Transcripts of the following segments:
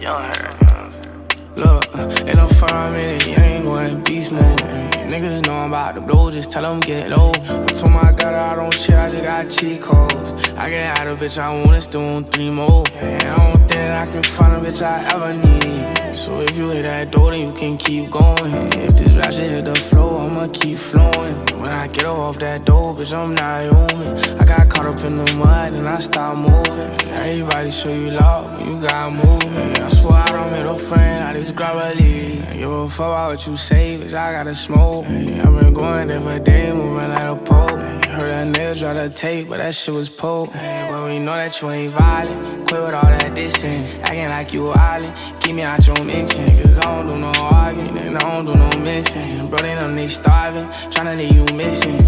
Look, ain't no fun, I'm in it, you ain't going beast mode. Niggas know I'm about to blow, just tell them get low. I told my God I don't chill, I just got cheat codes. I get out of bitch, I want it, still on 3 more. And I don't think that I can find a bitch I ever need. So if you hit that door, then you can keep going. If this rap shit hit the flow, I'ma keep flowing. When I get off that door, bitch, I'm not human. I got caught up in the mud and I stopped moving. Everybody show you love when you got movement. I swear I don't make no friend, I just grab a lead. I give a fuck about what you say, bitch, I gotta smoke. I've been going there for days, moving like a pole. Heard a nigga try to take, but that shit was poke. But we know that you ain't violent. Quit with all that dissing, acting like you wildin'. Keep me out your mention, cause I don't do no arguing and I don't do no missing. Bro, they know they starving, tryna leave you missing.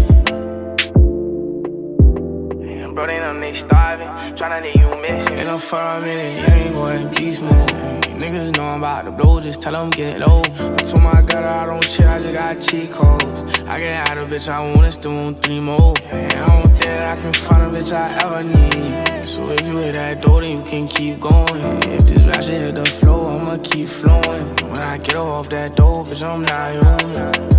Bro, they know they starving, tryna leave you missing. Ain't no fur, I'm in it, you ain't going beast mode. Niggas know I'm about to blow, just tell them get low. I told my God I don't chill, I just got cheat codes. I get out of bitch, I want it, still on 3 more. And I don't think that I can find a bitch I ever need. So if you hit that door, then you can keep going. If this rap shit hit the flow, I'ma keep flowing. When I get off that door, bitch, I'm not human.